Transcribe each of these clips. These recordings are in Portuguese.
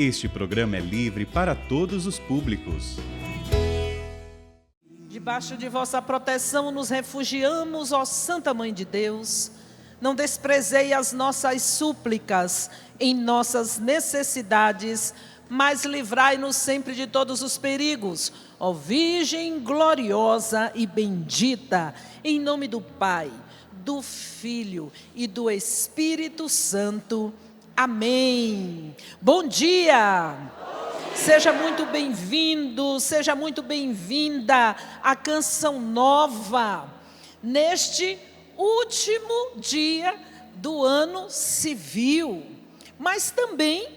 Este programa é livre para todos os públicos. Debaixo de vossa proteção nos refugiamos, ó Santa Mãe de Deus. Não desprezei as nossas súplicas em nossas necessidades, mas livrai-nos sempre de todos os perigos. Ó Virgem gloriosa e bendita, em nome do Pai, do Filho e do Espírito Santo. Amém. Bom dia! Seja muito bem-vindo, seja muito bem-vinda à Canção Nova, neste último dia do ano civil, mas também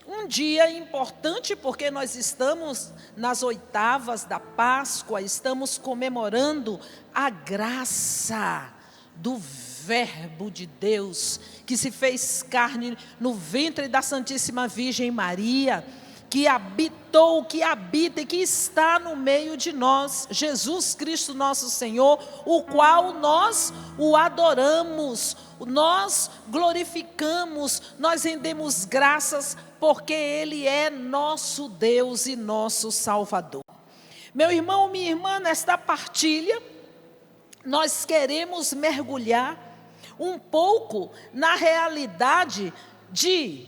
um dia importante porque nós estamos nas oitavas da Páscoa, estamos comemorando a graça do Verbo de Deus, que se fez carne no ventre da Santíssima Virgem Maria, que habitou, que habita e que está no meio de nós, Jesus Cristo nosso Senhor, o qual nós o adoramos, nós glorificamos, nós rendemos graças, porque Ele é nosso Deus e nosso Salvador. Meu irmão, minha irmã, nesta partilha, nós queremos mergulhar um pouco na realidade de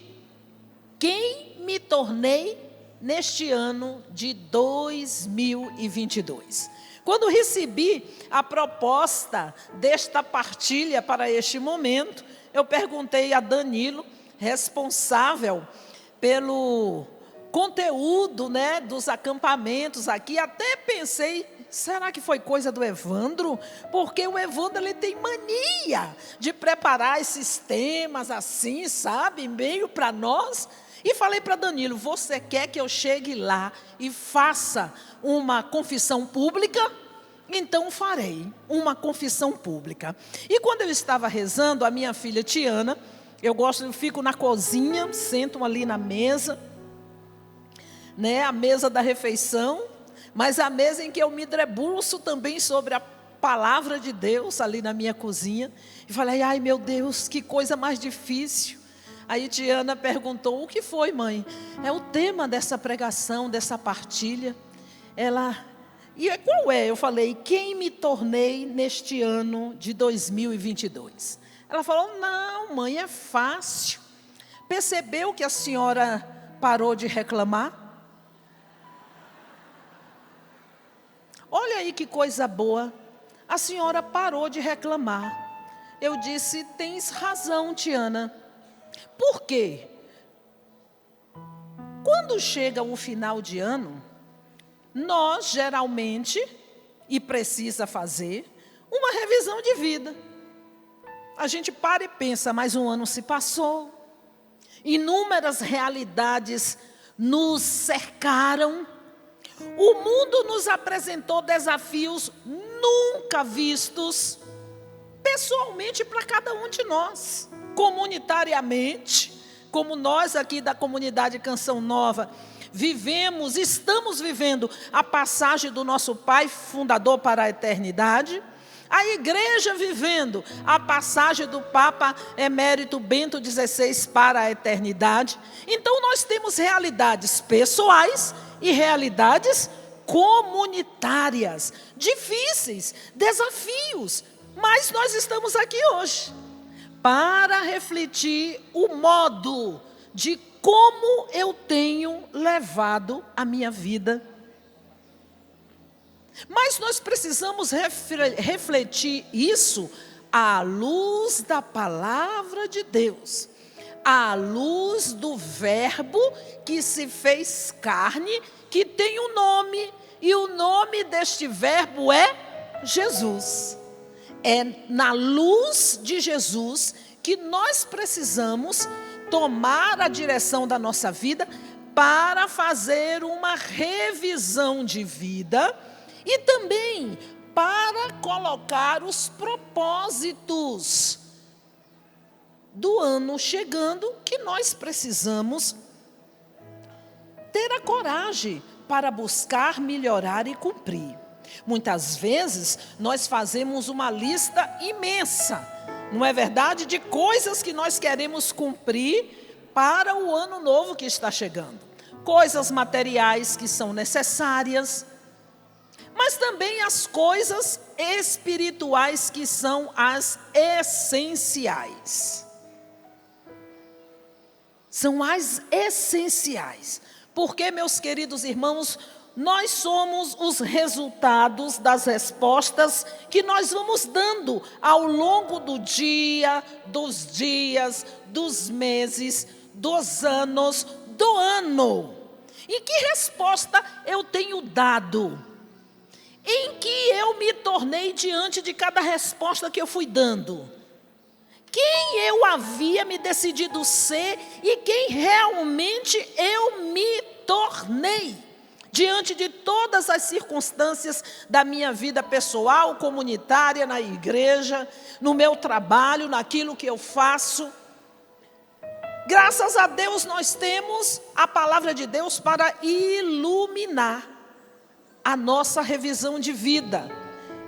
quem me tornei neste ano de 2022. Quando recebi a proposta desta partilha para este momento, eu perguntei a Danilo, responsável pelo conteúdo, dos acampamentos aqui, até pensei, será que foi coisa do Evandro? Porque o Evandro ele tem mania de preparar esses temas assim, sabe, meio para nós. E falei para Danilo, você quer que eu chegue lá e faça uma confissão pública? Então farei uma confissão pública. E quando eu estava rezando, a minha filha Tiana, eu fico na cozinha, sento ali na mesa, a mesa da refeição, mas a mesa em que eu me debruço também sobre a palavra de Deus, ali na minha cozinha. E falei, ai meu Deus, que coisa mais difícil. Aí Tiana perguntou, o que foi, mãe? É o tema dessa pregação, dessa partilha. E qual é? Eu falei, quem me tornei neste ano de 2022? Ela falou, não, mãe, é fácil. Percebeu que a senhora parou de reclamar? Olha aí que coisa boa. A senhora parou de reclamar. Eu disse, tens razão, Tiana. Por quê? Quando chega o final de ano, nós geralmente, e precisa fazer, uma revisão de vida. A gente para e pensa, mais um ano se passou, inúmeras realidades nos cercaram, o mundo nos apresentou desafios nunca vistos, pessoalmente para cada um de nós. Comunitariamente, como nós aqui da comunidade Canção Nova, estamos vivendo a passagem do nosso Pai fundador para a eternidade, a igreja vivendo a passagem do Papa Emérito Bento XVI para a eternidade. Então nós temos realidades pessoais e realidades comunitárias, difíceis, desafios, mas nós estamos aqui hoje para refletir o modo de como eu tenho levado a minha vida. Mas nós precisamos refletir isso à luz da palavra de Deus, à luz do Verbo que se fez carne, que tem um nome, e o nome deste Verbo é Jesus. É na luz de Jesus que nós precisamos tomar a direção da nossa vida para fazer uma revisão de vida e também para colocar os propósitos do ano chegando, que nós precisamos ter a coragem para buscar, melhorar e cumprir. Muitas vezes nós fazemos uma lista imensa, não é verdade? De coisas que nós queremos cumprir para o ano novo que está chegando. Coisas materiais que são necessárias, mas também as coisas espirituais que são as essenciais. São as essenciais. Porque, meus queridos irmãos, nós somos os resultados das respostas que nós vamos dando ao longo do dia, dos dias, dos meses, dos anos, do ano. E que resposta eu tenho dado? Em que eu me tornei diante de cada resposta que eu fui dando? Quem eu havia me decidido ser e quem realmente eu me tornei diante de todas as circunstâncias da minha vida pessoal, comunitária, na igreja, no meu trabalho, naquilo que eu faço. Graças a Deus nós temos a palavra de Deus para iluminar a nossa revisão de vida.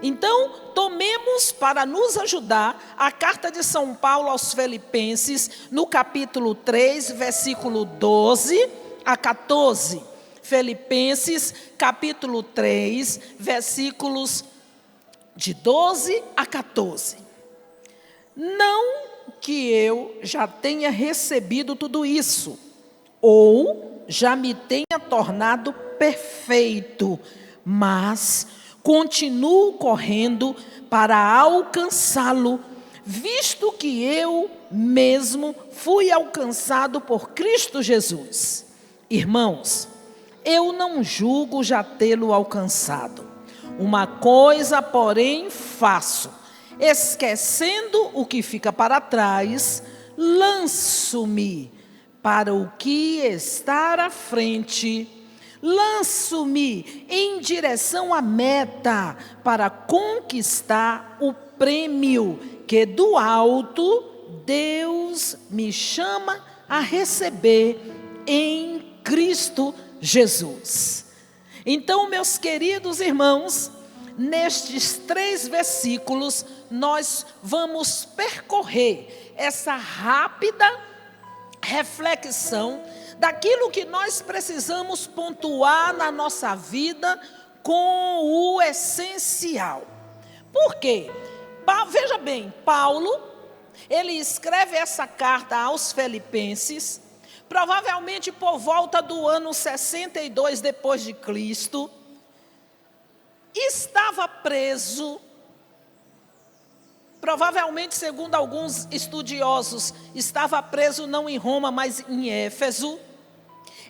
Então, tomemos para nos ajudar a carta de São Paulo aos Filipenses, no capítulo 3, versículo 12 a 14. Filipenses, capítulo 3, versículos de 12 a 14. Não que eu já tenha recebido tudo isso, ou já me tenha tornado perfeito, mas continuo correndo para alcançá-lo, visto que eu mesmo fui alcançado por Cristo Jesus. Irmãos, eu não julgo já tê-lo alcançado. Uma coisa, porém, faço, esquecendo o que fica para trás, lanço-me para o que está à frente. Lanço-me em direção à meta para conquistar o prêmio que do alto Deus me chama a receber em Cristo Jesus. Então, meus queridos irmãos, nestes 3 versículos, nós vamos percorrer essa rápida reflexão daquilo que nós precisamos pontuar na nossa vida com o essencial. Por quê? Veja bem, Paulo, ele escreve essa carta aos Filipenses, provavelmente por volta do ano 62 depois de Cristo, estava preso, provavelmente, segundo alguns estudiosos, estava preso não em Roma, mas em Éfeso.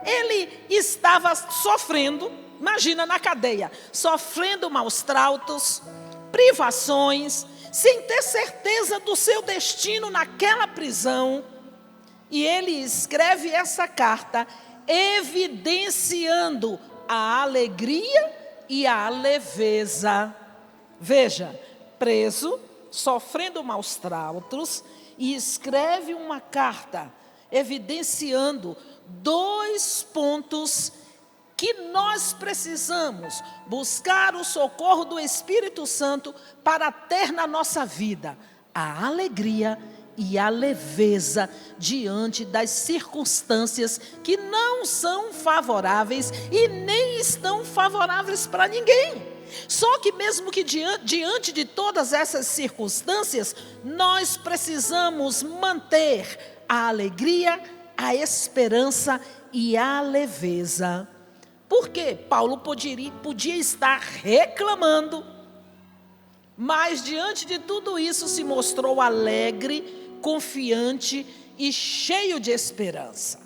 Ele estava sofrendo, imagina na cadeia, sofrendo maus tratos, privações, sem ter certeza do seu destino naquela prisão. E ele escreve essa carta evidenciando a alegria e a leveza. Veja, preso, sofrendo maus tratos, e escreve uma carta evidenciando 2 pontos que nós precisamos buscar o socorro do Espírito Santo para ter na nossa vida: a alegria e a leveza diante das circunstâncias que não são favoráveis e nem estão favoráveis para ninguém. Só que mesmo que diante de todas essas circunstâncias, nós precisamos manter a alegria, a esperança e a leveza. Porque Paulo podia estar reclamando, mas diante de tudo isso se mostrou alegre, confiante e cheio de esperança.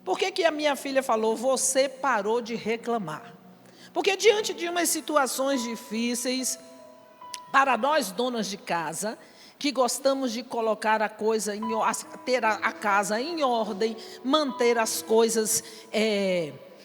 Por que a minha filha falou: você parou de reclamar? Porque diante de umas situações difíceis, para nós donas de casa, que gostamos de colocar a coisa ter a casa em ordem, manter as coisas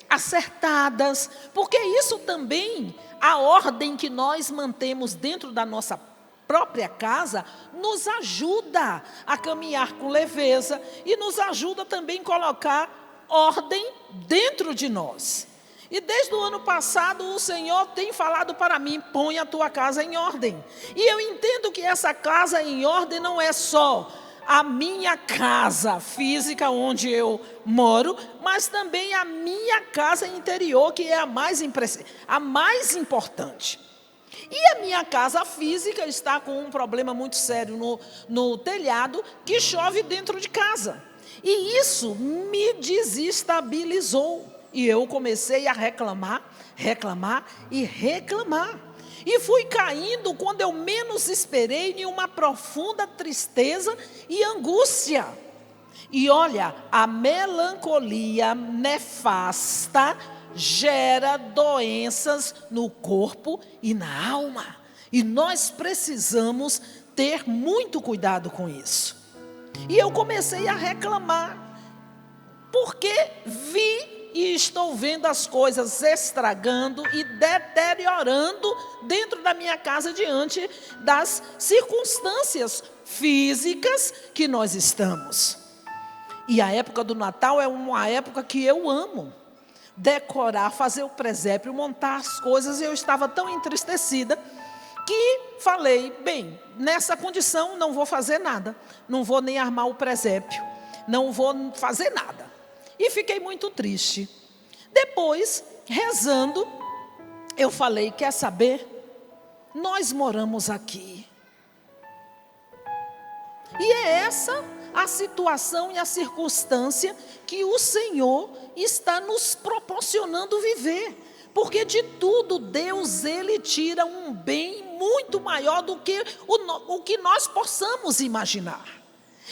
acertadas, porque isso também, a ordem que nós mantemos dentro da nossa própria casa, nos ajuda a caminhar com leveza e nos ajuda também a colocar ordem dentro de nós. E desde o ano passado o Senhor tem falado para mim: põe a tua casa em ordem. E eu entendo que essa casa em ordem não é só a minha casa física, onde eu moro, mas também a minha casa interior, que é a mais importante. E a minha casa física está com um problema muito sério no telhado, que chove dentro de casa. E isso me desestabilizou. E eu comecei a reclamar. E fui caindo, quando eu menos esperei, em uma profunda tristeza e angústia. E olha, a melancolia nefasta gera doenças no corpo e na alma. E nós precisamos ter muito cuidado com isso. E eu comecei a reclamar, porque vi e estou vendo as coisas estragando e deteriorando dentro da minha casa diante das circunstâncias físicas que nós estamos. E a época do Natal é uma época que eu amo. Decorar, fazer o presépio, montar as coisas. Eu estava tão entristecida que falei, bem, nessa condição não vou fazer nada. Não vou nem armar o presépio. Não vou fazer nada. E fiquei muito triste. Depois, rezando, eu falei, quer saber? Nós moramos aqui. E é essa a situação e a circunstância que o Senhor está nos proporcionando viver. Porque de tudo Deus, Ele tira um bem muito maior do que o que nós possamos imaginar.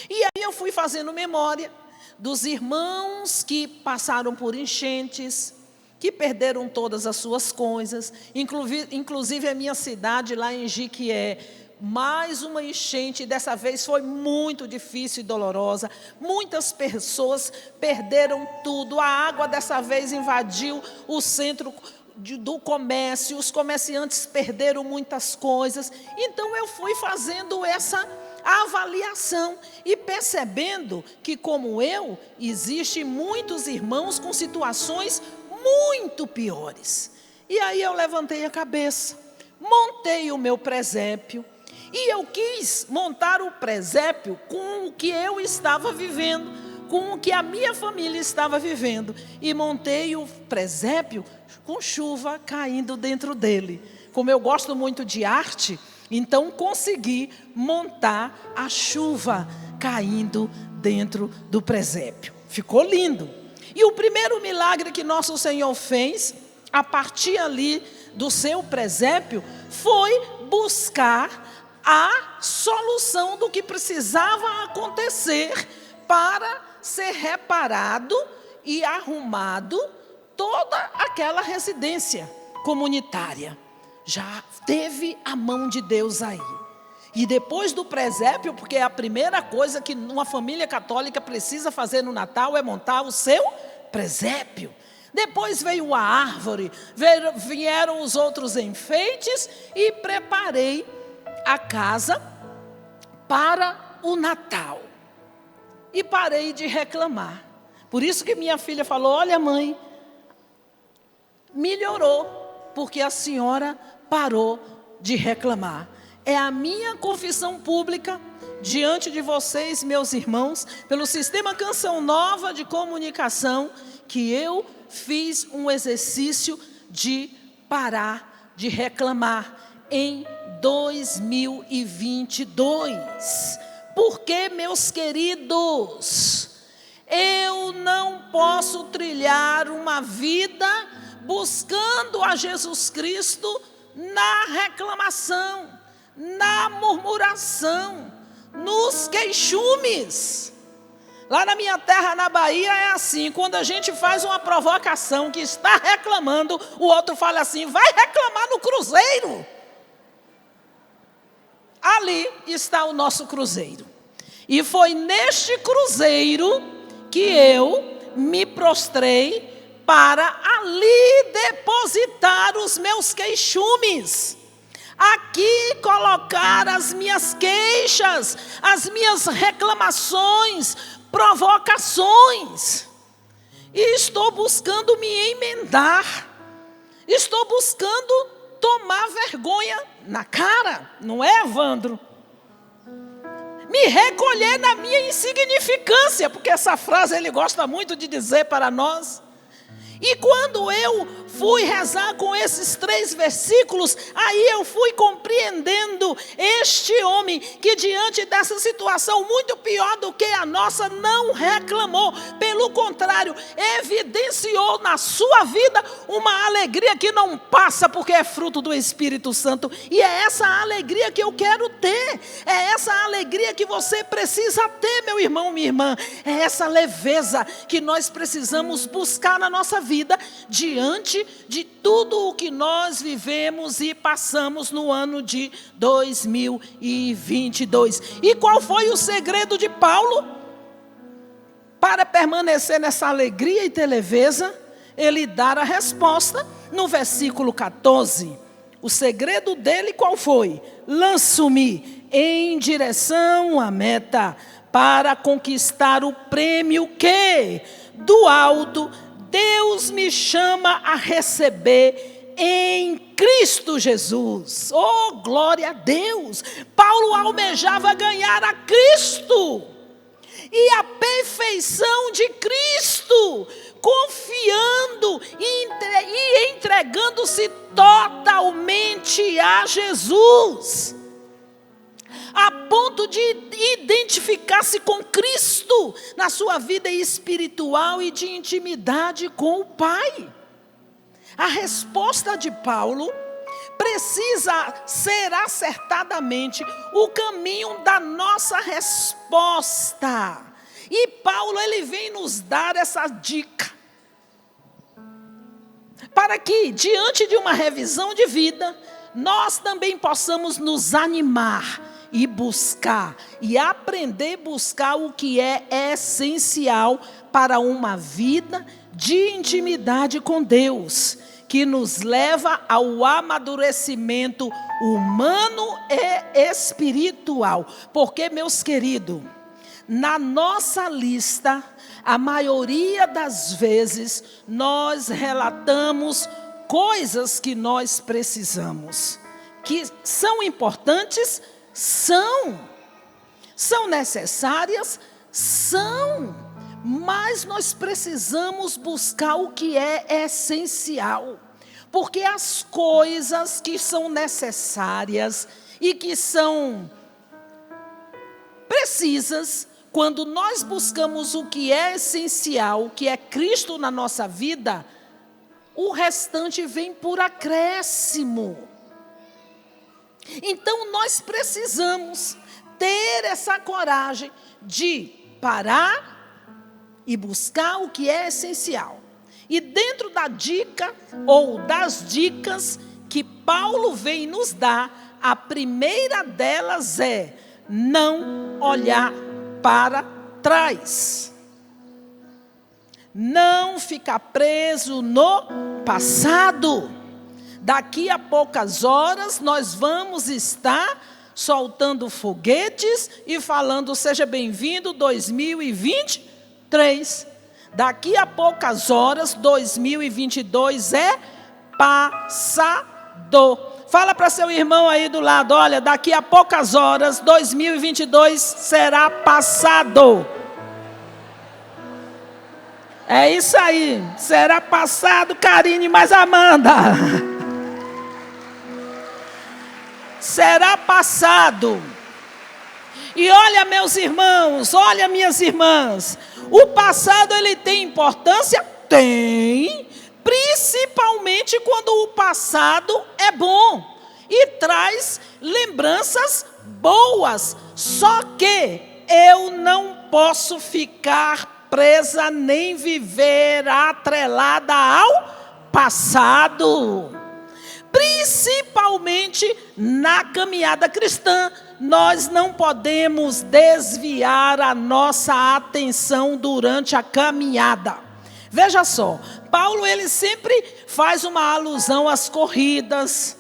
E aí eu fui fazendo memória dos irmãos que passaram por enchentes, que perderam todas as suas coisas, inclusive a minha cidade lá em Jiquié, mais uma enchente, dessa vez foi muito difícil e dolorosa, muitas pessoas perderam tudo, a água dessa vez invadiu o centro do comércio, os comerciantes perderam muitas coisas. Então eu fui fazendo essa avaliação e percebendo que, como eu, existem muitos irmãos com situações muito piores. E aí eu levantei a cabeça, montei o meu presépio, e eu quis montar o presépio com o que eu estava vivendo, com o que a minha família estava vivendo, e montei o presépio com chuva caindo dentro dele. Como eu gosto muito de arte, então consegui montar a chuva caindo dentro do presépio. Ficou lindo. E o primeiro milagre que nosso Senhor fez, a partir ali do seu presépio, foi buscar a solução do que precisava acontecer para ser reparado e arrumado toda aquela residência comunitária. Já teve a mão de Deus aí. E depois do presépio, porque a primeira coisa que uma família católica precisa fazer no Natal é montar o seu presépio. Depois veio a árvore, vieram os outros enfeites e preparei a casa para o Natal. E parei de reclamar. Por isso que minha filha falou, olha mãe, melhorou, porque a senhora parou de reclamar. É a minha confissão pública diante de vocês, meus irmãos, pelo Sistema Canção Nova de Comunicação, que eu fiz um exercício de parar de reclamar em 2022. Porque, meus queridos, eu não posso trilhar uma vida buscando a Jesus Cristo na reclamação, na murmuração, nos queixumes. Lá na minha terra, na Bahia, é assim, quando a gente faz uma provocação que está reclamando, o outro fala assim, vai reclamar no cruzeiro. Ali está o nosso cruzeiro. E foi neste cruzeiro que eu me prostrei para ali depositar os meus queixumes. Aqui colocar as minhas queixas, as minhas reclamações, provocações. E estou buscando me emendar. Estou buscando tomar vergonha na cara. Não é, Evandro? me recolher na minha insignificância, porque essa frase ele gosta muito de dizer para nós. E quando eu fui rezar com esses 3 versículos, aí eu fui compreendendo este homem que diante dessa situação muito pior do que a nossa, não reclamou. Pelo contrário, evidenciou na sua vida uma alegria que não passa, porque é fruto do Espírito Santo. E é essa alegria que eu quero ter. É essa alegria que você precisa ter, meu irmão, minha irmã. É essa leveza que nós precisamos buscar na nossa vida, diante de tudo o que nós vivemos e passamos no ano de 2022. E qual foi o segredo de Paulo para permanecer nessa alegria e ter leveza? Ele dá a resposta no versículo 14. O segredo dele qual foi? Lanço-me em direção à meta para conquistar o prêmio que do alto Deus me chama a receber em Cristo Jesus. Oh, glória a Deus! Paulo almejava ganhar a Cristo e a perfeição de Cristo, confiando e entregando-se totalmente a Jesus, a ponto de identificar-se com Cristo na sua vida espiritual e de intimidade com o Pai. A resposta de Paulo precisa ser acertadamente o caminho da nossa resposta. E Paulo, ele vem nos dar essa dica, para que, diante de uma revisão de vida, nós também possamos nos animar e buscar, e aprender a buscar o que é essencial para uma vida de intimidade com Deus, que nos leva ao amadurecimento humano e espiritual. Porque, meus queridos, na nossa lista, a maioria das vezes, nós relatamos coisas que nós precisamos, que são importantes. São necessárias, mas nós precisamos buscar o que é essencial, porque as coisas que são necessárias e que são precisas, quando nós buscamos o que é essencial, que é Cristo na nossa vida, o restante vem por acréscimo. Então nós precisamos ter essa coragem de parar e buscar o que é essencial. E dentro da dica ou das dicas que Paulo vem nos dar, a primeira delas é não olhar para trás. Não ficar preso no passado. Daqui a poucas horas nós vamos estar soltando foguetes e falando seja bem-vindo 2023. Daqui a poucas horas 2022 é passado. Fala para seu irmão aí do lado, olha, daqui a poucas horas 2022 será passado. É isso aí, será passado, Karine mais Amanda. Será passado. E olha, meus irmãos, olha, minhas irmãs, o passado ele tem importância? Tem, principalmente quando o passado é bom e traz lembranças boas. Só que eu não posso ficar presa nem viver atrelada ao passado. Principalmente na caminhada cristã, nós não podemos desviar a nossa atenção durante a caminhada. Veja só, Paulo ele sempre faz uma alusão às corridas,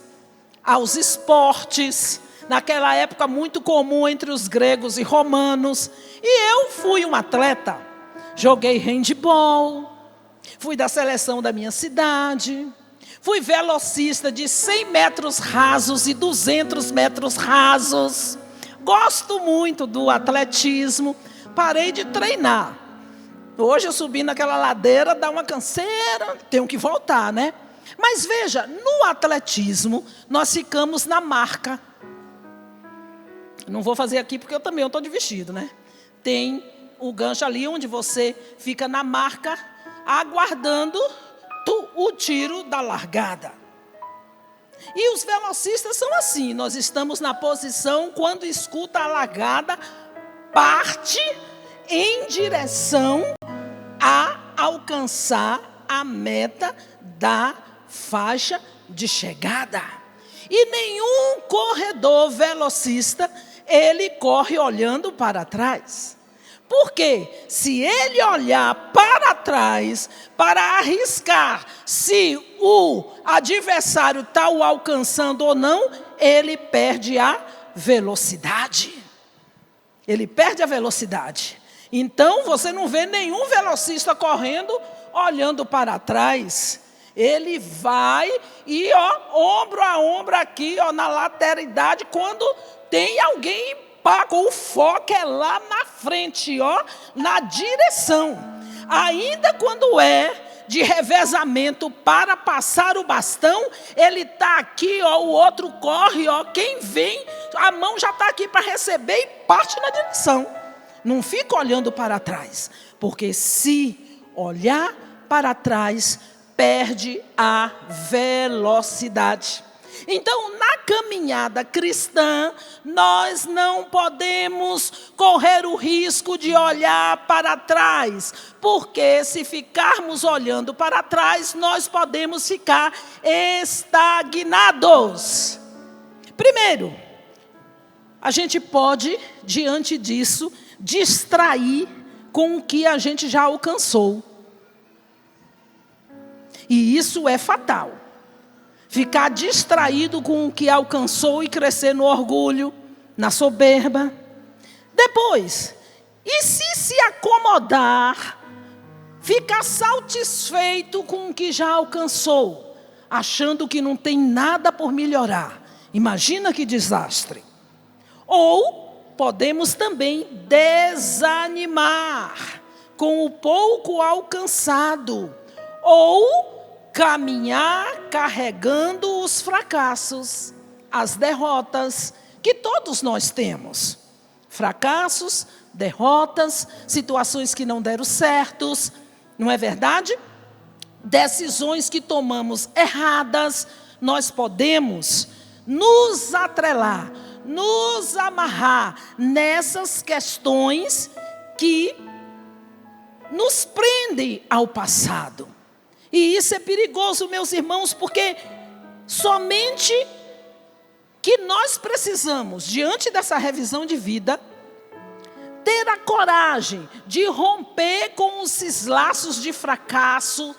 aos esportes, naquela época muito comum entre os gregos e romanos. E eu fui um atleta, joguei handebol, fui da seleção da minha cidade. Fui velocista de 100 metros rasos e 200 metros rasos. Gosto muito do atletismo. Parei de treinar. Hoje eu subi naquela ladeira, dá uma canseira, tenho que voltar, né? Mas veja, no atletismo, nós ficamos na marca. Não vou fazer aqui porque eu também estou de vestido, né? Tem o gancho ali onde você fica na marca, aguardando o tiro da largada. E os velocistas são assim, nós estamos na posição, quando escuta a largada, parte em direção a alcançar a meta da faixa de chegada. E nenhum corredor velocista, ele corre olhando para trás. Porque se ele olhar para trás, para arriscar se o adversário está o alcançando ou não, ele perde a velocidade. Ele perde a velocidade. Então, você não vê nenhum velocista correndo, olhando para trás. Ele vai e, ombro a ombro aqui, na lateralidade, quando tem alguém paga, o foco é lá na frente, na direção. Ainda quando é de revezamento para passar o bastão, ele está aqui, o outro corre, quem vem, a mão já está aqui para receber e parte na direção. Não fica olhando para trás, porque se olhar para trás, perde a velocidade. Então, na caminhada cristã, nós não podemos correr o risco de olhar para trás, porque se ficarmos olhando para trás, nós podemos ficar estagnados. Primeiro, a gente pode, diante disso, distrair com o que a gente já alcançou. E isso é fatal. Ficar distraído com o que alcançou e crescer no orgulho, na soberba. Depois, e se acomodar, ficar satisfeito com o que já alcançou, achando que não tem nada por melhorar. Imagina que desastre. Ou podemos também desanimar com o pouco alcançado, ou caminhar carregando os fracassos, as derrotas que todos nós temos. Fracassos, derrotas, situações que não deram certos, não é verdade? Decisões que tomamos erradas, nós podemos nos atrelar, nos amarrar nessas questões que nos prendem ao passado. E isso é perigoso, meus irmãos, porque somente que nós precisamos, diante dessa revisão de vida, ter a coragem de romper com esses laços de fracasso,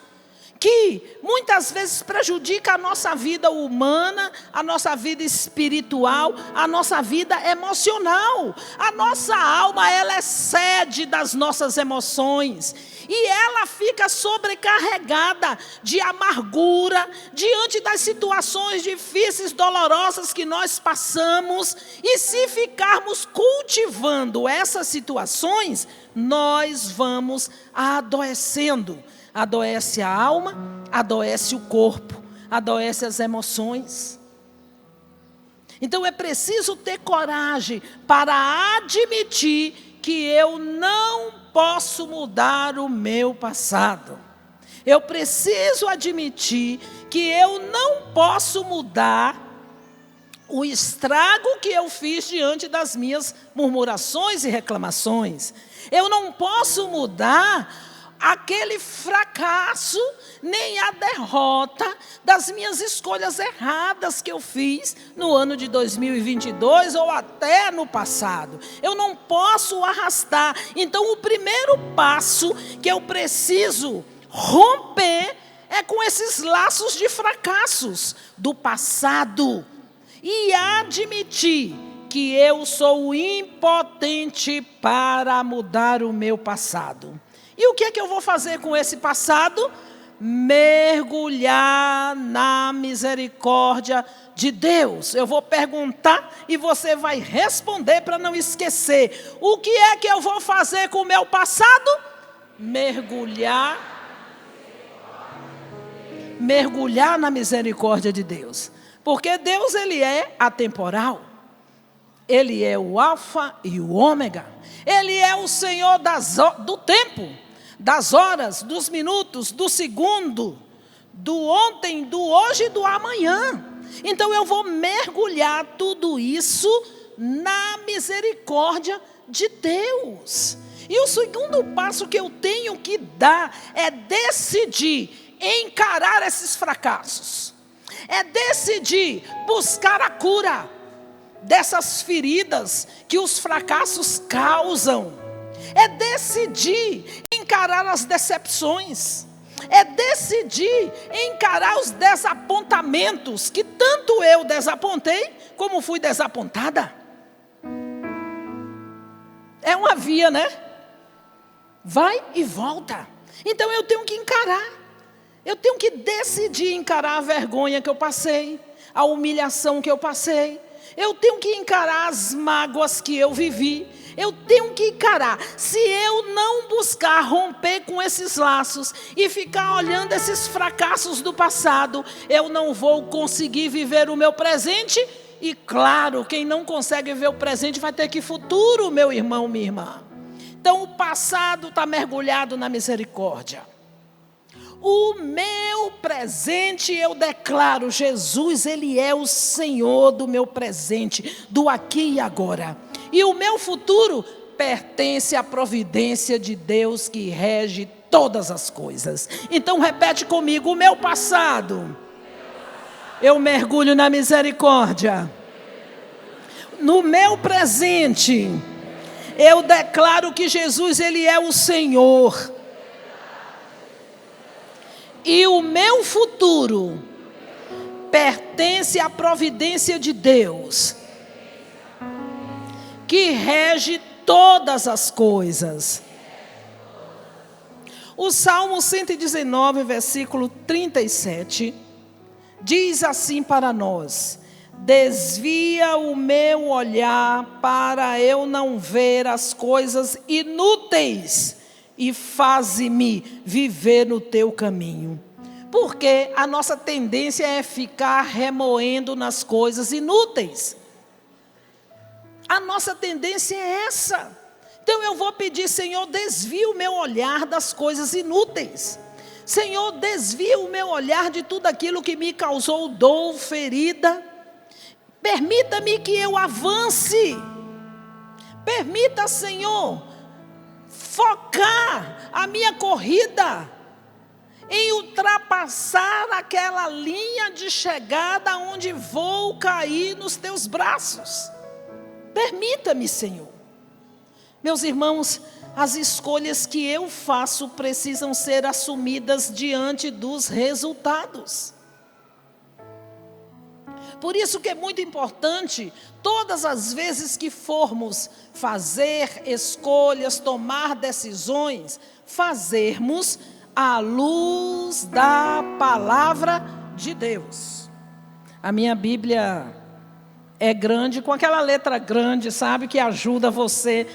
que muitas vezes prejudica a nossa vida humana, a nossa vida espiritual, a nossa vida emocional. A nossa alma, ela é sede das nossas emoções. E ela fica sobrecarregada de amargura diante das situações difíceis, dolorosas que nós passamos. E se ficarmos cultivando essas situações, nós vamos adoecendo. Adoece a alma, adoece o corpo, adoece as emoções. Então é preciso ter coragem para admitir que eu não posso mudar o meu passado. Eu preciso admitir que eu não posso mudar o estrago que eu fiz diante das minhas murmurações e reclamações. Eu não posso mudar aquele fracasso, nem a derrota das minhas escolhas erradas que eu fiz no ano de 2022 ou até no passado. Eu não posso arrastar. Então, o primeiro passo que eu preciso romper é com esses laços de fracassos do passado e admitir que eu sou impotente para mudar o meu passado. E o que é que eu vou fazer com esse passado? mergulhar na misericórdia de Deus. Eu vou perguntar e você vai responder para não esquecer. O que é que eu vou fazer com o meu passado? Mergulhar na misericórdia de Deus. Porque Deus, Ele é atemporal. Ele é o alfa e o ômega. Ele é o Senhor do tempo, das horas, dos minutos, do segundo, do ontem, do hoje e do amanhã. Então eu vou mergulhar tudo isso na misericórdia de Deus. E o segundo passo que eu tenho que dar é decidir encarar esses fracassos. É decidir buscar a cura dessas feridas que os fracassos causam. É decidir encarar as decepções. É decidir encarar os desapontamentos, que tanto eu desapontei, como fui desapontada. É uma via, né? Vai e volta. Então eu tenho que encarar. Eu tenho que decidir encarar a vergonha que eu passei, a humilhação que eu passei. Eu tenho que encarar as mágoas que eu vivi. Eu tenho que encarar. Se eu não buscar romper com esses laços e ficar olhando esses fracassos do passado, eu não vou conseguir viver o meu presente. E claro, quem não consegue ver o presente vai ter que futuro, meu irmão, minha irmã. Então o passado está mergulhado na misericórdia. O meu presente eu declaro, Jesus, Ele é o Senhor do meu presente, do aqui e agora. E o meu futuro pertence à providência de Deus que rege todas as coisas. Então repete comigo, o meu passado, eu mergulho na misericórdia. No meu presente, eu declaro que Jesus, Ele é o Senhor. E o meu futuro pertence à providência de Deus, que rege todas as coisas. O Salmo 119, versículo 37, diz assim para nós: desvia o meu olhar para eu não ver as coisas inúteis e faze-me viver no teu caminho. Porque a nossa tendência é ficar remoendo nas coisas inúteis. A nossa tendência é essa. Então eu vou pedir, Senhor, desvia o meu olhar das coisas inúteis. Senhor, desvia o meu olhar de tudo aquilo que me causou dor, ferida. Permita-me que eu avance. Permita, Senhor, focar a minha corrida em ultrapassar aquela linha de chegada onde vou cair nos teus braços. Permita-me, Senhor. Meus irmãos, as escolhas que eu faço precisam ser assumidas diante dos resultados. Por isso que é muito importante, todas as vezes que formos fazer escolhas, tomar decisões, fazermos à luz da palavra de Deus. A minha Bíblia é grande, com aquela letra grande, sabe, que ajuda você,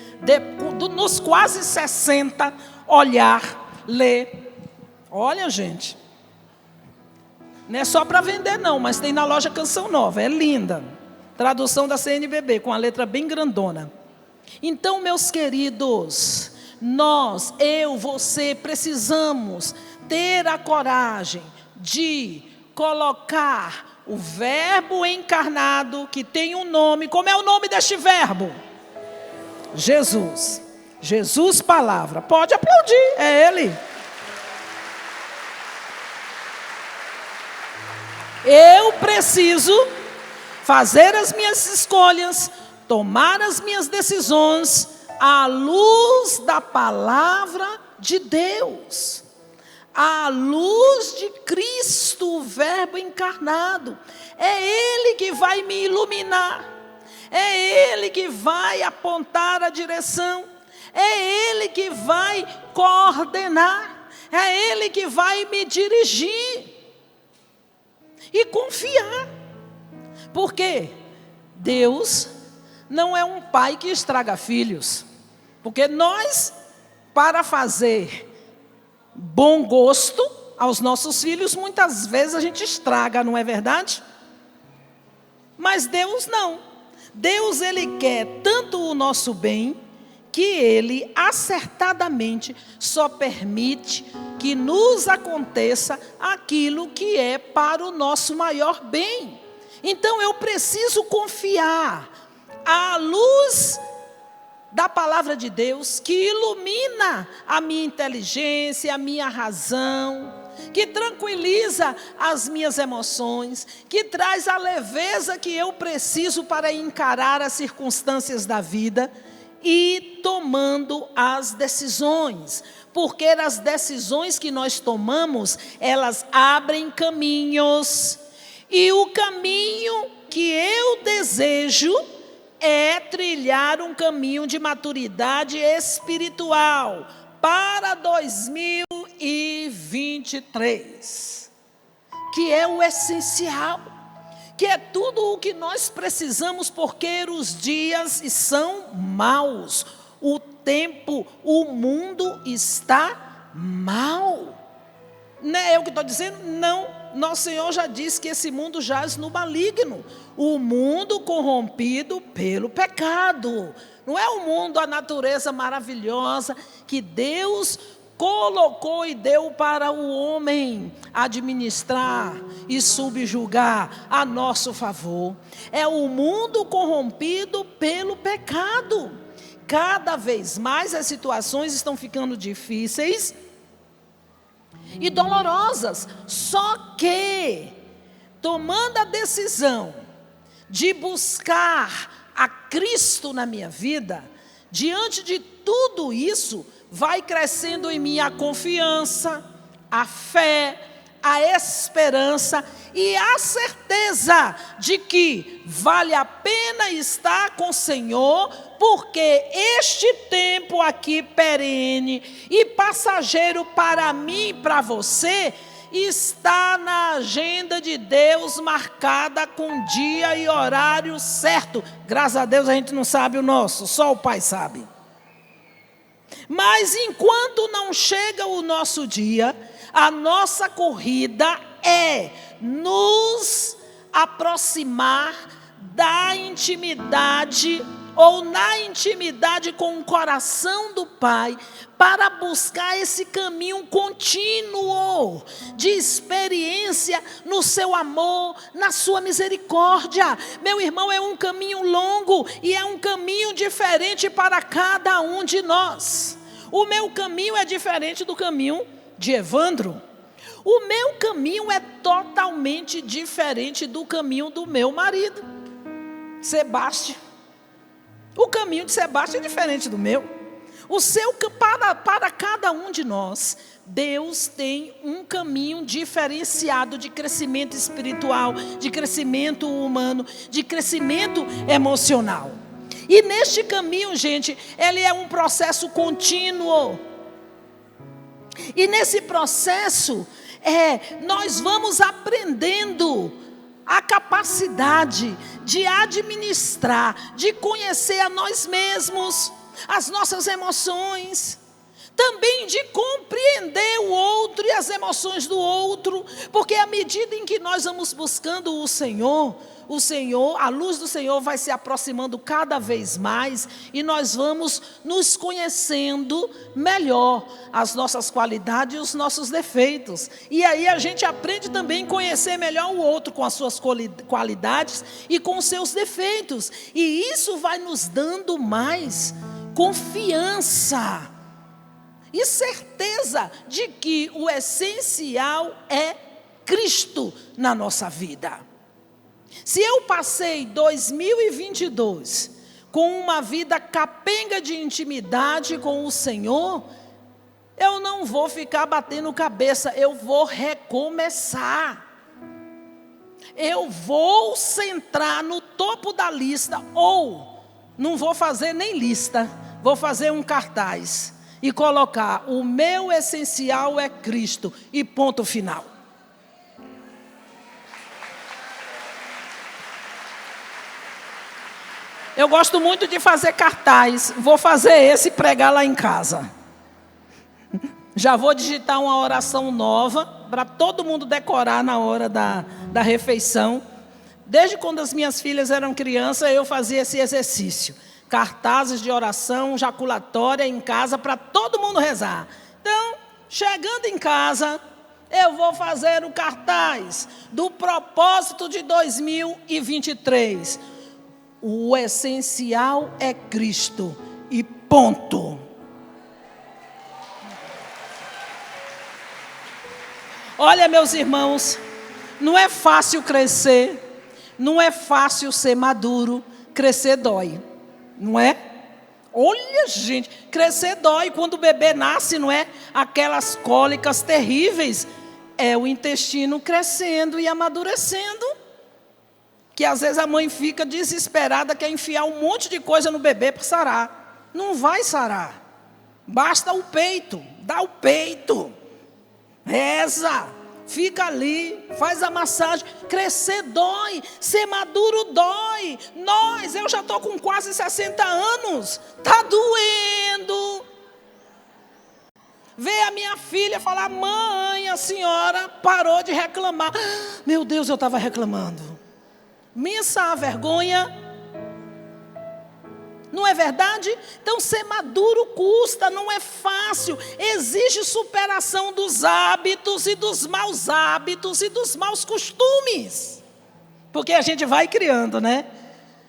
nos quase 60, olhar, ler. Olha, gente. Não é só para vender não, mas tem na loja Canção Nova, é linda. Tradução da CNBB, com a letra bem grandona. Então, meus queridos, nós, eu, você, precisamos ter a coragem de colocar o verbo encarnado, que tem um nome. Como é o nome deste verbo? Jesus. Jesus, palavra. Pode aplaudir, é Ele. Eu preciso fazer as minhas escolhas, tomar as minhas decisões à luz da palavra de Deus, à luz de Cristo, o Verbo encarnado. É Ele que vai me iluminar, é Ele que vai apontar a direção, é Ele que vai coordenar. É Ele que vai me dirigir. E confiar. Porque Deus não é um pai que estraga filhos. Porque nós, para fazer bom gosto aos nossos filhos, muitas vezes a gente estraga, não é verdade? Mas Deus não. Deus, Ele quer tanto o nosso bem, que Ele acertadamente só permite que nos aconteça aquilo que é para o nosso maior bem. Então eu preciso confiar à luz da palavra de Deus, que ilumina a minha inteligência, a minha razão, que tranquiliza as minhas emoções, que traz a leveza que eu preciso para encarar as circunstâncias da vida e tomando as decisões. Porque as decisões que nós tomamos, elas abrem caminhos. E o caminho que eu desejo é trilhar um caminho de maturidade espiritual para 2023, que é o essencial, que é tudo o que nós precisamos, porque os dias são maus, o tempo, o mundo está mau. Não é eu que estou dizendo? Não. Nosso Senhor já disse que esse mundo jaz no maligno. O mundo corrompido pelo pecado. Não é o mundo, a natureza maravilhosa que Deus colocou e deu para o homem administrar e subjugar a nosso favor. É o mundo corrompido pelo pecado. Cada vez mais as situações estão ficando difíceis e dolorosas. Só que, tomando a decisão de buscar a Cristo na minha vida, diante de tudo isso, vai crescendo em mim a confiança, a fé, a esperança e a certeza de que vale a pena estar com o Senhor, porque este tempo aqui perene e passageiro para mim e para você está na agenda de Deus, marcada com dia e horário certo. Graças a Deus a gente não sabe o nosso, só o Pai sabe. Mas enquanto não chega o nosso dia, a nossa corrida é nos aproximar da intimidade, ou na intimidade com o coração do Pai, para buscar esse caminho contínuo de experiência no seu amor, na sua misericórdia. Meu irmão, é um caminho longo e é um caminho diferente para cada um de nós. O meu caminho é diferente do caminho de Evandro. O meu caminho é totalmente diferente do caminho do meu marido, Sebastião. O caminho de Sebastião é diferente do meu. O seu, para cada um de nós, Deus tem um caminho diferenciado de crescimento espiritual, de crescimento humano, de crescimento emocional. E neste caminho, gente, ele é um processo contínuo. E nesse processo, nós vamos aprendendo a capacidade de administrar, de conhecer a nós mesmos, as nossas emoções, também de compreender o outro e as emoções do outro, porque à medida em que nós vamos buscando o Senhor, a luz do Senhor vai se aproximando cada vez mais e nós vamos nos conhecendo melhor, as nossas qualidades e os nossos defeitos. E aí a gente aprende também a conhecer melhor o outro com as suas qualidades e com os seus defeitos. E isso vai nos dando mais confiança e certeza de que o essencial é Cristo na nossa vida. Se eu passei 2022 com uma vida capenga de intimidade com o Senhor, eu não vou ficar batendo cabeça, eu vou recomeçar. Eu vou centrar no topo da lista, ou não vou fazer nem lista, vou fazer um cartaz. e colocar: o meu essencial é Cristo, e ponto final. Eu gosto muito de fazer cartaz. Vou fazer esse e pregar lá em casa. Já vou digitar uma oração nova para todo mundo decorar na hora da refeição. Desde quando as minhas filhas eram crianças, eu fazia esse exercício. Cartazes de oração jaculatória em casa para todo mundo rezar. Então, chegando em casa, eu vou fazer o cartaz do propósito de 2023. O essencial é Cristo, e ponto. Olha, meus irmãos, não é fácil crescer, não é fácil ser maduro. Crescer dói, não é? Olha, gente, crescer dói. Quando o bebê nasce, não é? Aquelas cólicas terríveis. É o intestino crescendo e amadurecendo. Que às vezes a mãe fica desesperada, quer enfiar um monte de coisa no bebê para sarar. Não vai sarar. Basta o peito, dá o peito. Reza, fica ali, faz a massagem. Crescer dói, ser maduro dói. Eu já estou com quase 60 anos, está doendo. Ver a minha filha falar: mãe, a senhora parou de reclamar. Meu Deus, eu estava reclamando. Mensa a vergonha. Não é verdade? Então ser maduro custa, não é fácil. Exige superação dos hábitos e dos maus hábitos e dos maus costumes. Porque a gente vai criando, né?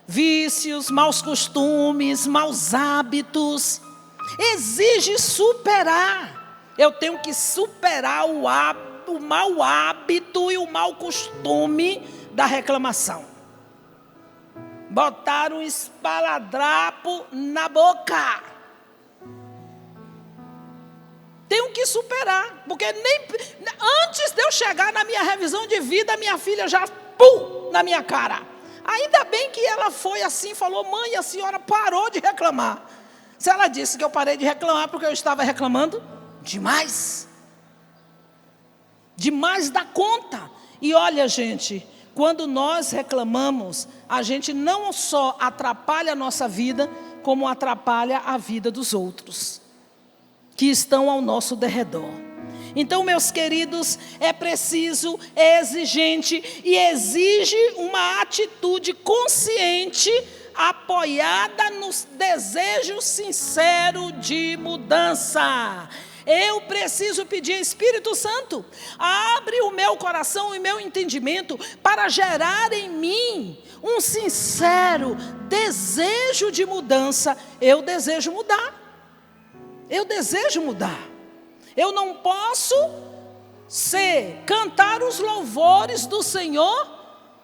Vícios, maus costumes, maus hábitos. Exige superar. Eu tenho que superar o mau hábito e o mau costume da reclamação. Botar um esparadrapo na boca. Tenho que superar. Porque nem antes de eu chegar na minha revisão de vida, minha filha já pum na minha cara. Ainda bem que ela foi assim, falou: mãe, a senhora parou de reclamar. Se ela disse que eu parei de reclamar porque eu estava reclamando demais. Demais da conta. E olha, gente, quando nós reclamamos, a gente não só atrapalha a nossa vida, como atrapalha a vida dos outros que estão ao nosso derredor. Então, meus queridos, é preciso, é exigente e exige uma atitude consciente, apoiada no desejo sincero de mudança. Eu preciso pedir: Espírito Santo, abre o meu coração e o meu entendimento para gerar em mim um sincero desejo de mudança. Eu desejo mudar. Eu desejo mudar. Eu não posso cantar os louvores do Senhor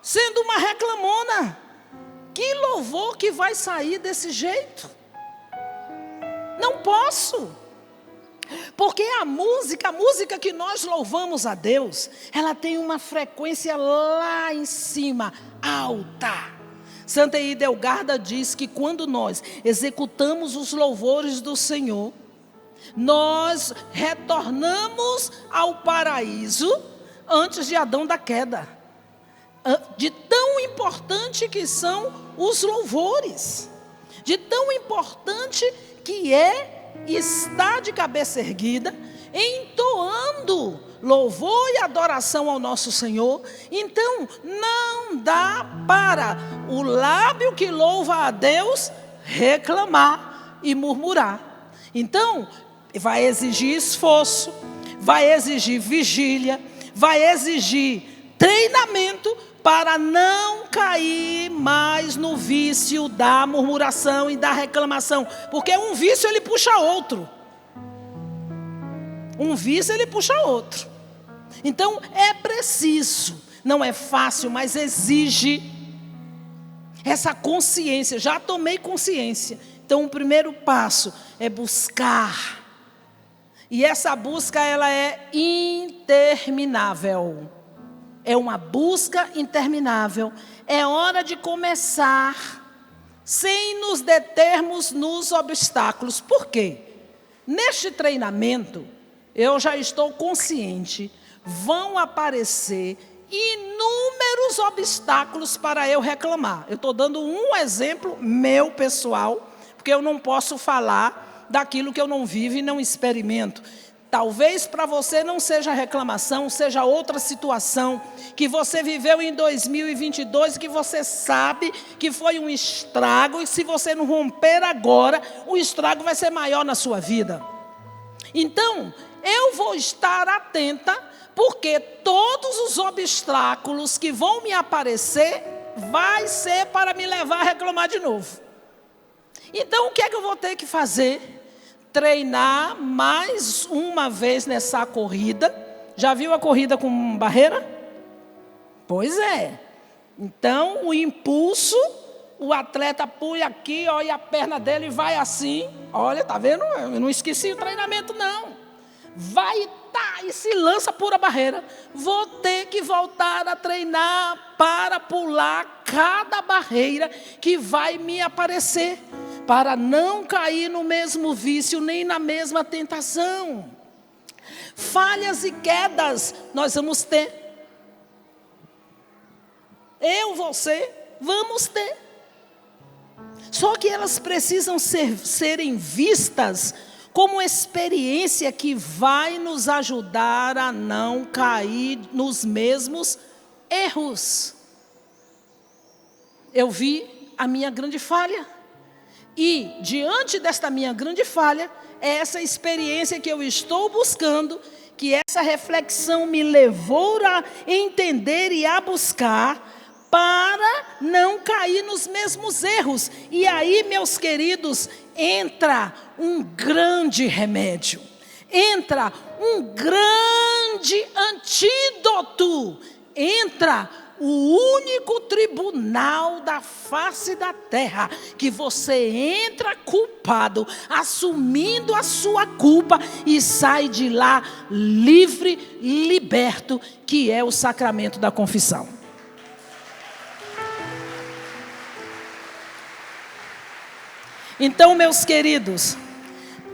sendo uma reclamona. Que louvor que vai sair desse jeito? Não posso. Porque a música que nós louvamos a Deus, ela tem uma frequência lá em cima, alta. Santa Idelgarda diz que quando nós executamos os louvores do Senhor, nós retornamos ao paraíso antes de Adão da queda. De tão importante que são os louvores, de tão importante que é estar de cabeça erguida, entoando louvor e adoração ao nosso Senhor. Então, não dá para o lábio que louva a Deus reclamar e murmurar. Então, vai exigir esforço, vai exigir vigília, vai exigir treinamento para não cair mais no vício da murmuração e da reclamação. Porque um vício ele puxa outro. Um vício ele puxa outro. Então é preciso, não é fácil, mas exige essa consciência. Já tomei consciência. Então o primeiro passo é buscar. E essa busca ela é interminável. É uma busca interminável. É hora de começar sem nos determos nos obstáculos. Por quê? Neste treinamento, eu já estou consciente, vão aparecer inúmeros obstáculos para eu reclamar. Eu estou dando um exemplo meu pessoal, porque eu não posso falar daquilo que eu não vivo e não experimento. Talvez para você não seja reclamação, seja outra situação que você viveu em 2022, que você sabe que foi um estrago, e se você não romper agora, o estrago vai ser maior na sua vida. Então, eu vou estar atenta, porque todos os obstáculos que vão me aparecer, vai ser para me levar a reclamar de novo. Então, o que é que eu vou ter que fazer? Treinar mais uma vez nessa corrida. Já viu a corrida com barreira? Pois é. Então, o impulso, o atleta põe aqui, olha a perna dele, vai assim. Olha, tá vendo? Eu não esqueci o treinamento, não. Vai e se lança por a barreira. Vou ter que voltar a treinar para pular cada barreira que vai me aparecer, para não cair no mesmo vício, nem na mesma tentação. Falhas e quedas nós vamos ter. Eu, você, vamos ter. Só que elas precisam serem vistas como experiência que vai nos ajudar a não cair nos mesmos erros. Eu vi a minha grande falha. E, diante desta minha grande falha, é essa experiência que eu estou buscando, que essa reflexão me levou a entender e a buscar, para não cair nos mesmos erros. E aí, meus queridos, entra um grande remédio, entra um grande antídoto, entra o único tribunal da face da terra, que você entra culpado, assumindo a sua culpa, e sai de lá livre, liberto, que é o sacramento da confissão. Então, meus queridos,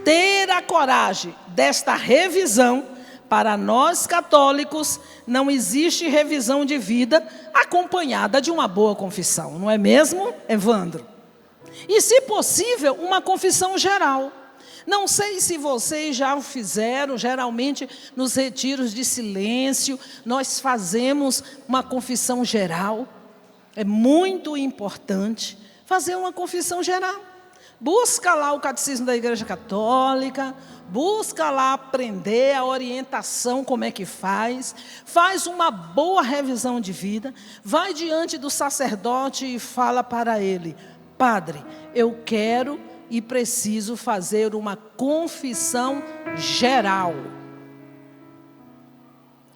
ter a coragem desta revisão. Para nós católicos, não existe revisão de vida acompanhada de uma boa confissão, não é mesmo, Evandro? E, se possível, uma confissão geral. Não sei se vocês já o fizeram, geralmente nos retiros de silêncio, nós fazemos uma confissão geral. É muito importante fazer uma confissão geral. Busca lá o Catecismo da Igreja Católica, busca lá aprender a orientação, como é que faz uma boa revisão de vida, vai diante do sacerdote e fala para ele: Padre, eu quero e preciso fazer uma confissão geral.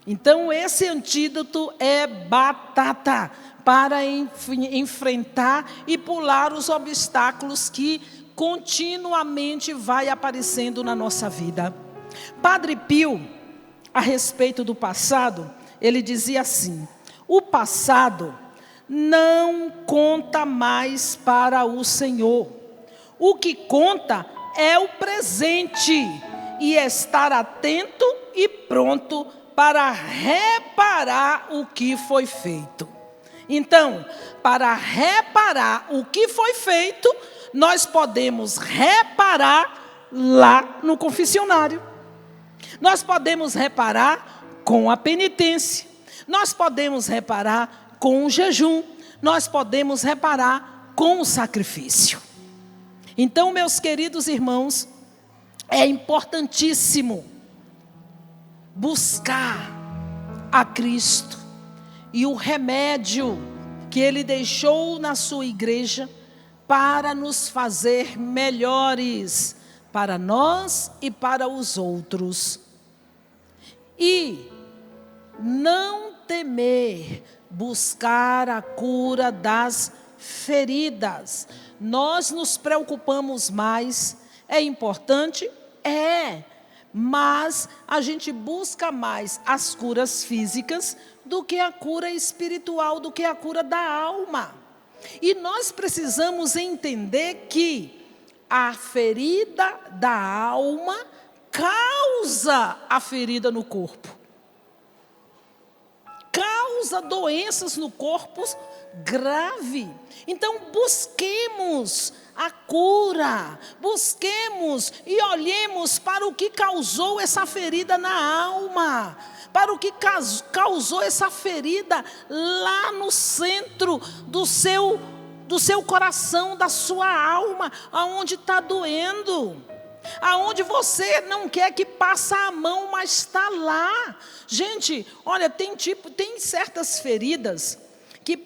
Então, esse antídoto é batata para enfrentar e pular os obstáculos que continuamente vai aparecendo na nossa vida. Padre Pio, a respeito do passado, ele dizia assim: o passado não conta mais para o Senhor. O que conta é o presente, e estar atento e pronto para reparar o que foi feito. Então, para reparar o que foi feito, nós podemos reparar lá no confessionário. Nós podemos reparar com a penitência. Nós podemos reparar com o jejum. Nós podemos reparar com o sacrifício. Então, meus queridos irmãos, é importantíssimo buscar a Cristo e o remédio que Ele deixou na sua igreja para nos fazer melhores, para nós e para os outros. E não temer buscar a cura das feridas. Nós nos preocupamos mais, é importante? É, mas a gente busca mais as curas físicas do que a cura espiritual, do que a cura da alma. E nós precisamos entender que a ferida da alma causa a ferida no corpo. Causa doenças no corpo grave. Então busquemos a cura, busquemos e olhemos para o que causou essa ferida na alma, para o que causou essa ferida lá no centro do seu coração, da sua alma, aonde está doendo, aonde você não quer que passe a mão, mas está lá. Gente, olha, tem certas feridas que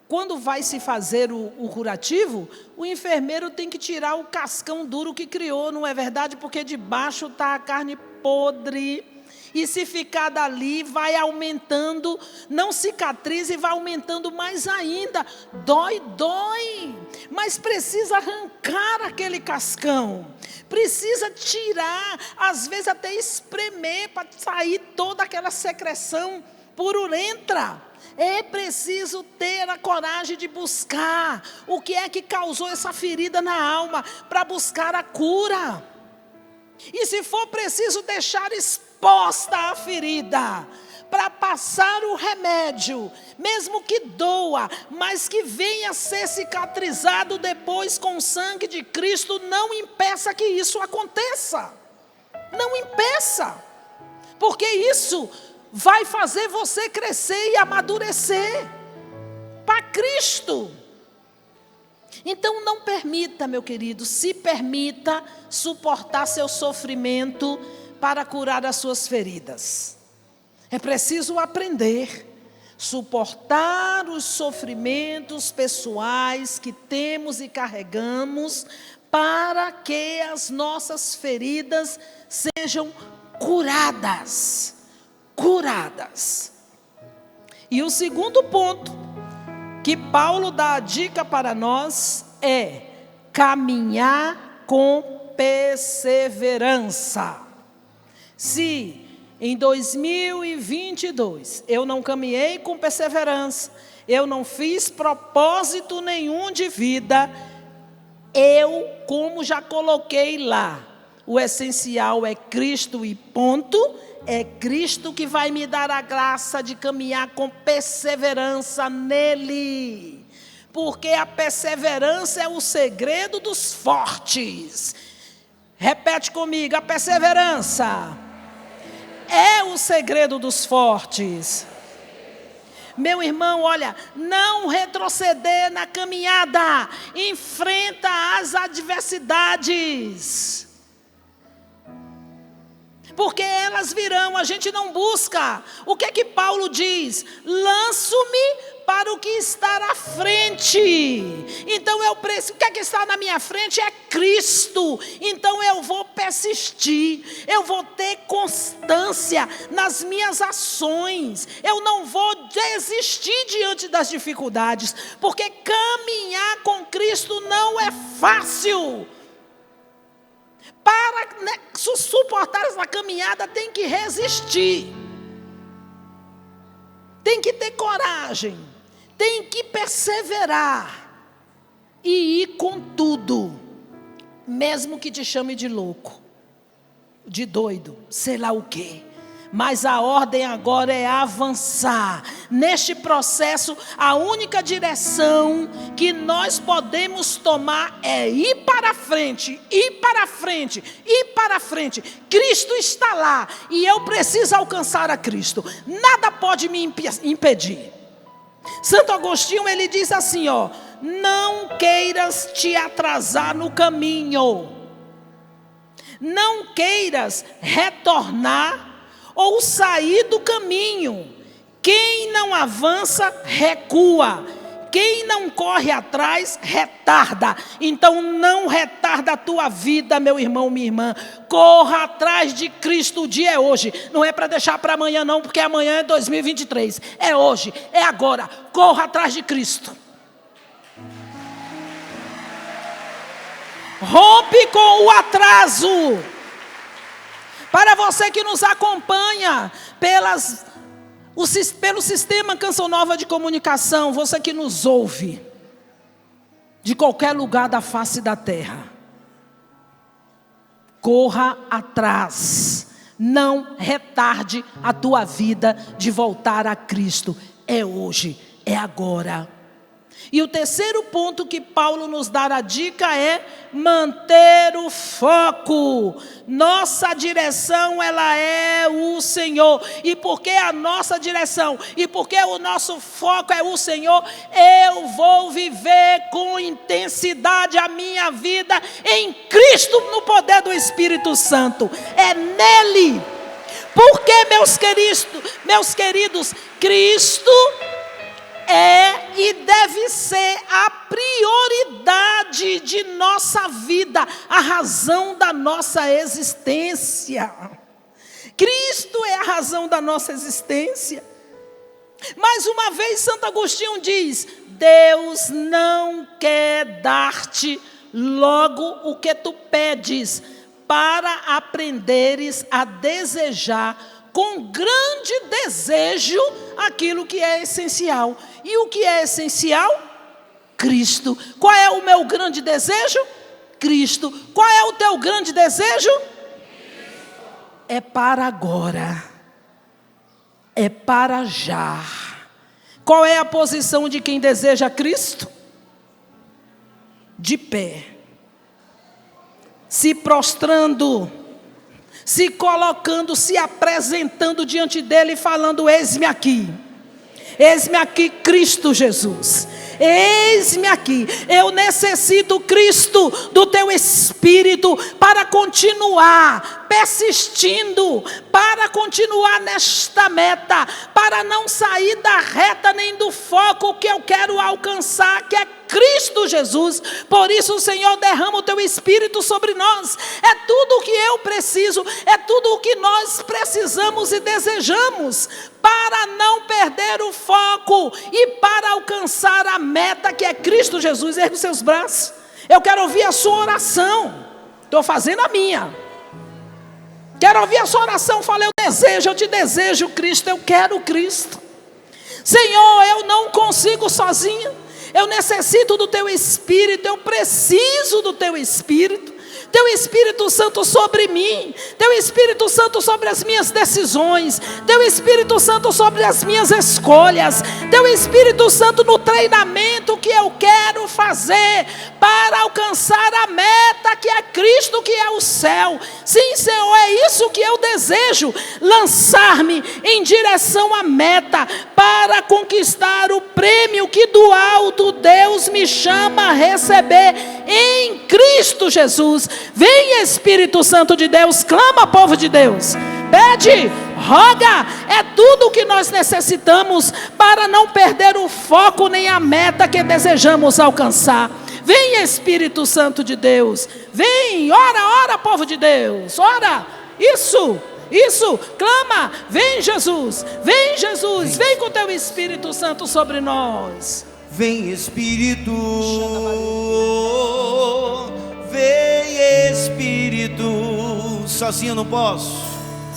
quando vai se fazer o curativo, o enfermeiro tem que tirar o cascão duro que criou, não é verdade? Porque debaixo está a carne podre, e se ficar dali, vai aumentando, não cicatriza e vai aumentando mais ainda. Dói, mas precisa arrancar aquele cascão, precisa tirar, às vezes até espremer, para sair toda aquela secreção purulenta. É preciso ter a coragem de buscar o que é que causou essa ferida na alma, para buscar a cura. E se for preciso deixar exposta a ferida, para passar o remédio, mesmo que doa, mas que venha a ser cicatrizado depois com o sangue de Cristo, não impeça que isso aconteça. Não impeça, porque isso vai fazer você crescer e amadurecer para Cristo. Então não permita, meu querido, se permita suportar seu sofrimento para curar as suas feridas. É preciso aprender, suportar os sofrimentos pessoais que temos e carregamos, para que as nossas feridas sejam curadas. E o segundo ponto que Paulo dá a dica para nós é caminhar com perseverança. Se em 2022 eu não caminhei com perseverança, eu não fiz propósito nenhum de vida, como já coloquei lá, o essencial é Cristo e ponto. É Cristo que vai me dar a graça de caminhar com perseverança nele. Porque a perseverança é o segredo dos fortes. Repete comigo, a perseverança é o segredo dos fortes. Meu irmão, olha, não retroceder na caminhada. Enfrenta as adversidades. Porque elas virão, a gente não busca. O que é que Paulo diz? Lanço-me para o que está à frente. Então eu preciso, o que é que está na minha frente é Cristo. Então eu vou persistir, eu vou ter constância nas minhas ações. Eu não vou desistir diante das dificuldades, porque caminhar com Cristo não é fácil. Para suportar essa caminhada tem que resistir, tem que ter coragem, tem que perseverar e ir com tudo, mesmo que te chame de louco, de doido, sei lá o quê. Mas a ordem agora é avançar. Neste processo, a única direção que nós podemos tomar é ir para frente, ir para frente, ir para frente. Cristo está lá e eu preciso alcançar a Cristo. Nada pode me impedir. Santo Agostinho, ele diz assim, ó: não queiras te atrasar no caminho, não queiras retornar ou sair do caminho. Quem não avança, recua. Quem não corre atrás, retarda. Então não retarda a tua vida, meu irmão, minha irmã. Corra atrás de Cristo, o dia é hoje. Não é para deixar para amanhã não, porque amanhã é 2023. É hoje, é agora. Corra atrás de Cristo. Rompe com o atraso. Para você que nos acompanha pelo sistema Canção Nova de Comunicação, você que nos ouve de qualquer lugar da face da terra. Corra atrás, não retarde a tua vida de voltar a Cristo. É hoje, é agora. E o terceiro ponto que Paulo nos dá a dica é manter o foco. Nossa direção, ela é o Senhor. E porque a nossa direção, e porque o nosso foco é o Senhor, eu vou viver com intensidade a minha vida em Cristo, no poder do Espírito Santo. É nele. Porque, meus queridos, Cristo é e deve ser a prioridade de nossa vida, a razão da nossa existência. Cristo é a razão da nossa existência. Mais uma vez, Santo Agostinho diz: Deus não quer dar-te logo o que tu pedes, para aprenderes a desejar com grande desejo aquilo que é essencial. E o que é essencial? Cristo. Qual é o meu grande desejo? Cristo. Qual é o teu grande desejo? É para agora. É para já. Qual é a posição de quem deseja Cristo? De pé. Se prostrando, se colocando, se apresentando diante dele e falando: eis-me aqui Cristo Jesus, eis-me aqui, eu necessito, Cristo, do teu Espírito para continuar persistindo, para continuar nesta meta, para não sair da reta nem do foco que eu quero alcançar, que é Cristo Jesus. Por isso, Senhor, derrama o teu Espírito sobre nós. É tudo o que eu preciso, é tudo o que nós precisamos e desejamos para não perder o foco e para alcançar a meta que é Cristo Jesus. Ergue os seus braços. Eu quero ouvir a sua oração. Estou fazendo a minha. Quero ouvir a sua oração. Fala: eu te desejo, Cristo, eu quero Cristo. Senhor, eu não consigo sozinho. Eu necessito do teu Espírito, eu preciso do teu Espírito. Teu Espírito Santo sobre mim, teu Espírito Santo sobre as minhas decisões, teu Espírito Santo sobre as minhas escolhas, teu Espírito Santo no treinamento que eu quero fazer para alcançar a meta que é Cristo, que é o céu. Sim, Senhor, é isso que eu desejo, lançar-me em direção à meta para conquistar o prêmio que do alto Deus me chama a receber em Cristo Jesus. Vem, Espírito Santo de Deus, clama, povo de Deus, pede, roga, é tudo o que nós necessitamos para não perder o foco nem a meta que desejamos alcançar. Vem, Espírito Santo de Deus, vem, ora, povo de Deus, ora, isso, clama, vem Jesus, vem com teu Espírito Santo sobre nós. Vem, Espírito, vem, Espírito. Sozinho eu não posso,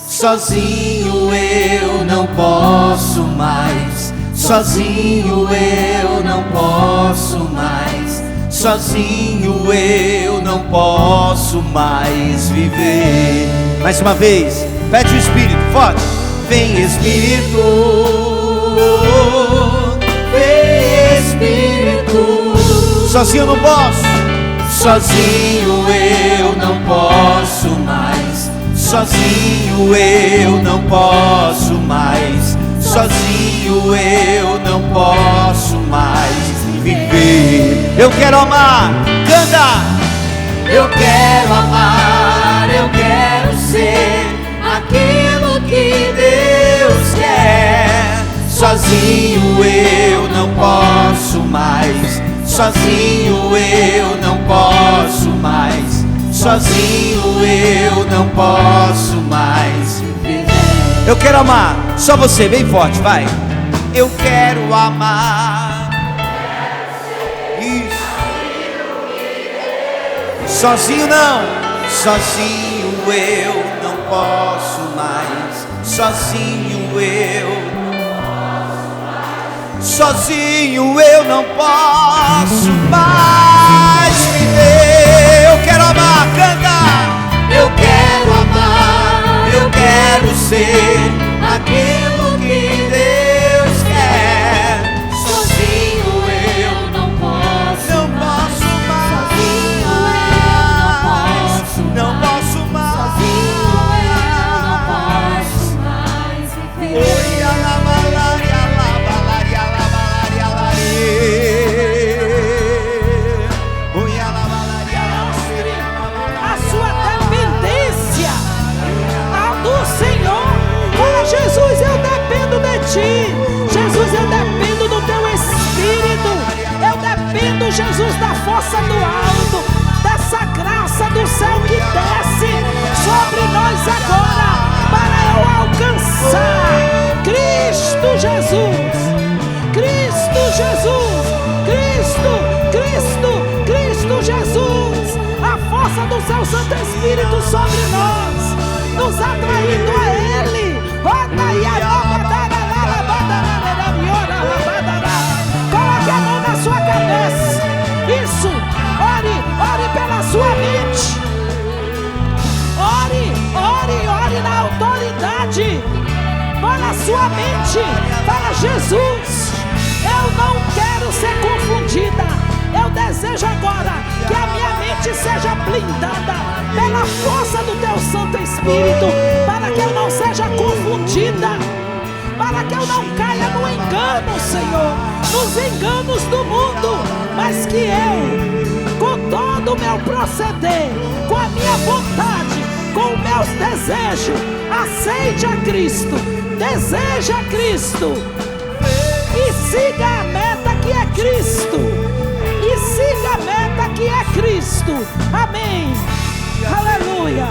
sozinho eu não posso mais, sozinho eu não posso mais, sozinho eu não posso mais viver. Mais uma vez, pede o Espírito, forte. Vem, Espírito, vem, Espírito. Sozinho eu não posso, sozinho eu não posso mais, sozinho eu não posso mais, sozinho eu não posso mais viver. Eu quero amar, canta. Eu quero amar, eu quero ser aquilo que Deus quer. Sozinho eu não posso mais, sozinho eu não posso mais, sozinho eu não posso mais viver. Eu quero amar, só você, bem forte, vai. Eu quero amar. Isso. Sozinho não, sozinho eu não posso mais, sozinho eu. Sozinho eu não posso mais. quero amar, canta. Eu quero amar, eu quero ser aquilo que Deus quer. Sozinho eu não posso, não posso mais. Sozinho eu não posso mais. Sozinho eu não posso mais viver. Jesus, eu dependo de Ti. Jesus, eu dependo do Teu Espírito. Eu dependo, Jesus, da força do alto, dessa graça do céu que desce sobre nós agora, para eu alcançar Cristo Jesus. Cristo Jesus. Cristo Jesus. A força do Seu Santo Espírito sobre nós, nos atraindo a Ele. Coloque a mão na sua cabeça. Isso. Ore pela sua mente. Ore na autoridade. Para a sua mente. Para Jesus. Eu não quero ser confundida. Eu desejo agora que a minha mente seja blindada pela força do Teu Santo Espírito, para que eu não seja confundida, para que eu não caia no engano, Senhor, nos enganos do mundo, mas que eu, com todo o meu proceder, com a minha vontade, com os meus desejos, aceite a Cristo, deseje a Cristo e siga a meta que é Cristo. E siga a meta que é Cristo. Amém. Aleluia.